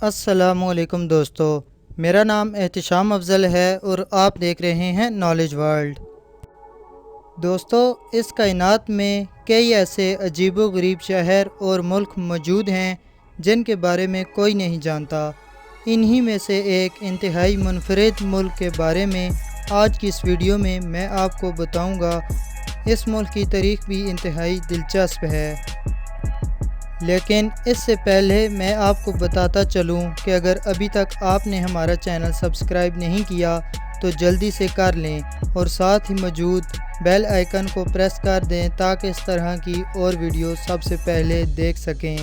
السلام علیکم دوستو، میرا نام احتشام افضل ہے اور آپ دیکھ رہے ہیں نالج ورلڈ۔ دوستو، اس کائنات میں کئی ایسے عجیب و غریب شہر اور ملک موجود ہیں جن کے بارے میں کوئی نہیں جانتا۔ انہی میں سے ایک انتہائی منفرد ملک کے بارے میں آج کی اس ویڈیو میں میں آپ کو بتاؤں گا۔ اس ملک کی تاریخ بھی انتہائی دلچسپ ہے، لیکن اس سے پہلے میں آپ کو بتاتا چلوں کہ اگر ابھی تک آپ نے ہمارا چینل سبسکرائب نہیں کیا تو جلدی سے کر لیں اور ساتھ ہی موجود بیل آئیکن کو پریس کر دیں تاکہ اس طرح کی اور ویڈیو سب سے پہلے دیکھ سکیں۔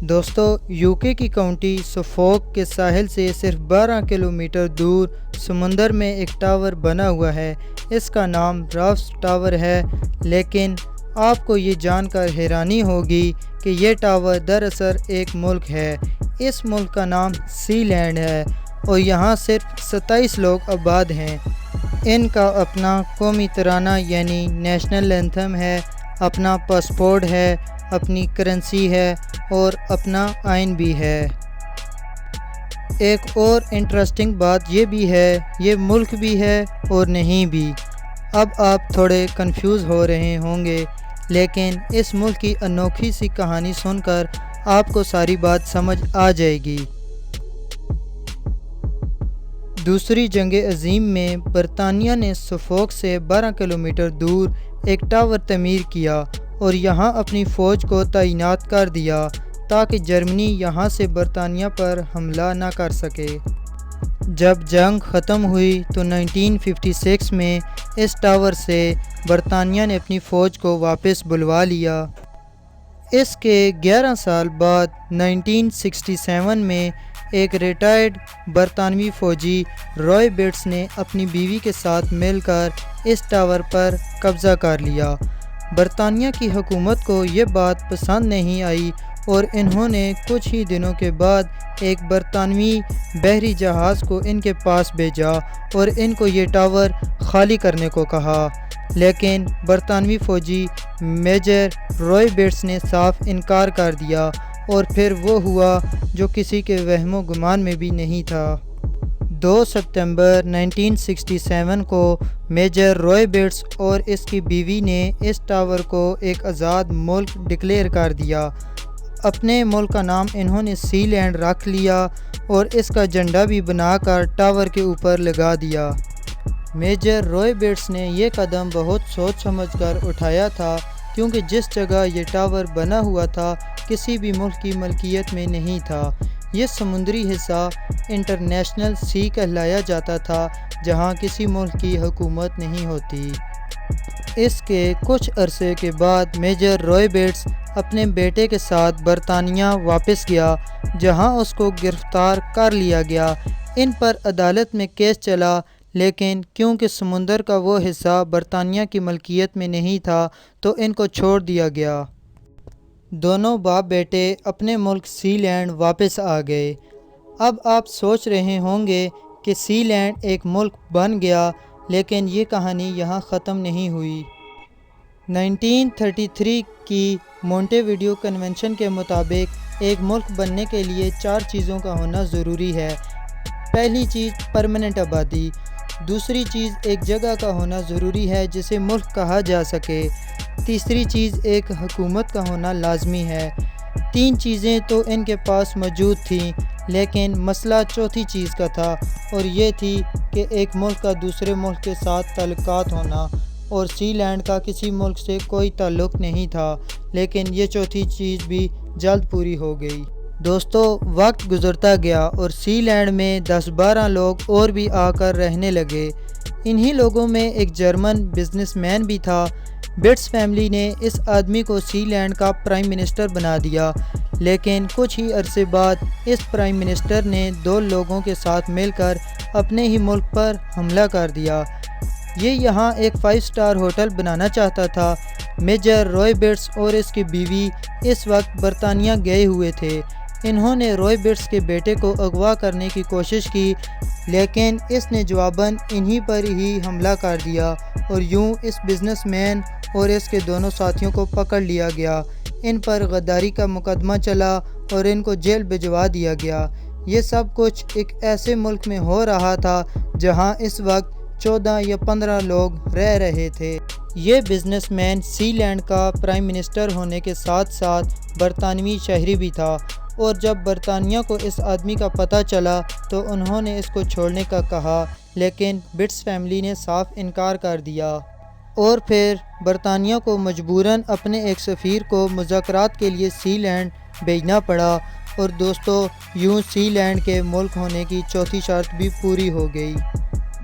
دوستو، یوکے کی کاؤنٹی سفوک کے ساحل سے صرف 12 کلومیٹر دور سمندر میں ایک ٹاور بنا ہوا ہے۔ اس کا نام رافس ٹاور ہے، لیکن آپ کو یہ جان کر حیرانی ہوگی کہ یہ ٹاور دراصل ایک ملک ہے۔ اس ملک کا نام سی لینڈ ہے اور یہاں صرف 27 لوگ آباد ہیں۔ ان کا اپنا قومی ترانہ یعنی نیشنل اینتھم ہے، اپنا پاسپورٹ ہے، اپنی کرنسی ہے اور اپنا آئین بھی ہے۔ ایک اور انٹرسٹنگ بات یہ بھی ہے، یہ ملک بھی ہے اور نہیں بھی۔ اب آپ تھوڑے کنفیوز ہو رہے ہوں گے، لیکن اس ملک کی انوکھی سی کہانی سن کر آپ کو ساری بات سمجھ آ جائے گی۔ دوسری جنگ عظیم میں برطانیہ نے سفوک سے 12 کلومیٹر دور ایک ٹاور تعمیر کیا اور یہاں اپنی فوج کو تعینات کر دیا تاکہ جرمنی یہاں سے برطانیہ پر حملہ نہ کر سکے۔ جب جنگ ختم ہوئی تو 1956 میں اس ٹاور سے برطانیہ نے اپنی فوج کو واپس بلوا لیا۔ اس کے 11 سال بعد 1967 میں ایک ریٹائرڈ برطانوی فوجی رائے بیٹس نے اپنی بیوی کے ساتھ مل کر اس ٹاور پر قبضہ کر لیا۔ برطانیہ کی حکومت کو یہ بات پسند نہیں آئی اور انہوں نے کچھ ہی دنوں کے بعد ایک برطانوی بحری جہاز کو ان کے پاس بھیجا اور ان کو یہ ٹاور خالی کرنے کو کہا، لیکن برطانوی فوجی میجر رائے بیٹس نے صاف انکار کر دیا اور پھر وہ ہوا جو کسی کے وہم و گمان میں بھی نہیں تھا۔ 2 ستمبر 1967 کو میجر رائے بیٹس اور اس کی بیوی نے اس ٹاور کو ایک آزاد ملک ڈکلیئر کر دیا۔ اپنے ملک کا نام انہوں نے سی لینڈ رکھ لیا اور اس کا جھنڈا بھی بنا کر ٹاور کے اوپر لگا دیا۔ میجر رائے بیٹس نے یہ قدم بہت سوچ سمجھ کر اٹھایا تھا، کیونکہ جس جگہ یہ ٹاور بنا ہوا تھا کسی بھی ملک کی ملکیت میں نہیں تھا۔ یہ سمندری حصہ انٹرنیشنل سی کہلایا جاتا تھا، جہاں کسی ملک کی حکومت نہیں ہوتی۔ اس کے کچھ عرصے کے بعد میجر رائے بیٹس اپنے بیٹے کے ساتھ برطانیہ واپس گیا، جہاں اس کو گرفتار کر لیا گیا۔ ان پر عدالت میں کیس چلا، لیکن کیونکہ سمندر کا وہ حصہ برطانیہ کی ملکیت میں نہیں تھا تو ان کو چھوڑ دیا گیا۔ دونوں باپ بیٹے اپنے ملک سی لینڈ واپس آ گئے۔ اب آپ سوچ رہے ہوں گے کہ سی لینڈ ایک ملک بن گیا، لیکن یہ کہانی یہاں ختم نہیں ہوئی۔ 1933 کی مونٹے ویڈیو کنونشن کے مطابق ایک ملک بننے کے لیے 4 چیزوں کا ہونا ضروری ہے۔ پہلی چیز پرماننٹ آبادی، دوسری چیز ایک جگہ کا ہونا ضروری ہے جسے ملک کہا جا سکے، تیسری چیز ایک حکومت کا ہونا لازمی ہے۔ 3 چیزیں تو ان کے پاس موجود تھیں، لیکن مسئلہ چوتھی چیز کا تھا اور یہ تھی کہ ایک ملک کا دوسرے ملک کے ساتھ تعلقات ہونا، اور سی لینڈ کا کسی ملک سے کوئی تعلق نہیں تھا، لیکن یہ چوتھی چیز بھی جلد پوری ہو گئی۔ دوستو، وقت گزرتا گیا اور سی لینڈ میں 10-12 لوگ اور بھی آ کر رہنے لگے۔ انہی لوگوں میں ایک جرمن بزنس مین بھی تھا۔ بیٹس فیملی نے اس آدمی کو سی لینڈ کا پرائم منسٹر بنا دیا، لیکن کچھ ہی عرصے بعد اس پرائم منسٹر نے 2 لوگوں کے ساتھ مل کر اپنے ہی ملک پر حملہ کر دیا۔ یہ یہاں ایک 5 سٹار ہوٹل بنانا چاہتا تھا۔ میجر رائے بیٹس اور اس کی بیوی اس وقت برطانیہ گئے ہوئے تھے۔ انہوں نے رائے بیٹس کے بیٹے کو اغوا کرنے کی کوشش کی، لیکن اس نے جواباً انہی پر ہی حملہ کر دیا اور یوں اس بزنس مین اور اس کے دونوں ساتھیوں کو پکڑ لیا گیا۔ ان پر غداری کا مقدمہ چلا اور ان کو جیل بھجوا دیا گیا۔ یہ سب کچھ ایک ایسے ملک میں ہو رہا تھا جہاں اس وقت 14 یا 15 لوگ رہ رہے تھے۔ یہ بزنس مین سی لینڈ کا پرائم منسٹر ہونے کے ساتھ ساتھ برطانوی شہری بھی تھا، اور جب برطانیہ کو اس آدمی کا پتہ چلا تو انہوں نے اس کو چھوڑنے کا کہا، لیکن بٹس فیملی نے صاف انکار کر دیا، اور پھر برطانیہ کو مجبوراً اپنے ایک سفیر کو مذاکرات کے لیے سی لینڈ بھیجنا پڑا۔ اور دوستو، یوں سی لینڈ کے ملک ہونے کی چوتھی شرط بھی پوری ہو گئی۔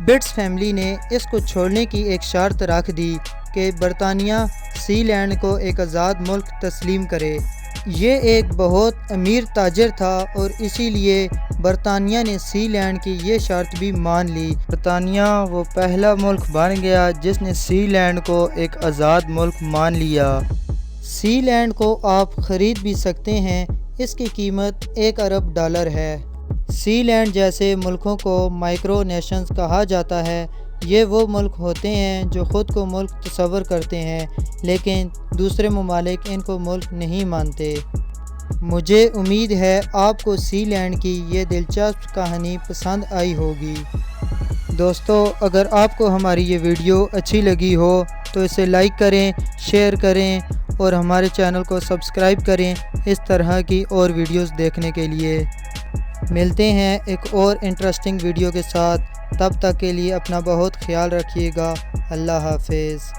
بٹس فیملی نے اس کو چھوڑنے کی ایک شرط رکھ دی کہ برطانیہ سی لینڈ کو ایک آزاد ملک تسلیم کرے۔ یہ ایک بہت امیر تاجر تھا اور اسی لیے برطانیہ نے سی لینڈ کی یہ شرط بھی مان لی۔ برطانیہ وہ پہلا ملک بن گیا جس نے سی لینڈ کو ایک آزاد ملک مان لیا۔ سی لینڈ کو آپ خرید بھی سکتے ہیں، اس کی قیمت $1 ارب ہے۔ سی لینڈ جیسے ملکوں کو مائکرو نیشنز کہا جاتا ہے۔ یہ وہ ملک ہوتے ہیں جو خود کو ملک تصور کرتے ہیں، لیکن دوسرے ممالک ان کو ملک نہیں مانتے۔ مجھے امید ہے آپ کو سی لینڈ کی یہ دلچسپ کہانی پسند آئی ہوگی۔ دوستو، اگر آپ کو ہماری یہ ویڈیو اچھی لگی ہو تو اسے لائک کریں، شیئر کریں اور ہمارے چینل کو سبسکرائب کریں اس طرح کی اور ویڈیوز دیکھنے کے لیے۔ ملتے ہیں ایک اور انٹرسٹنگ ویڈیو کے ساتھ، تب تک کے لیے اپنا بہت خیال رکھیے گا۔ اللہ حافظ۔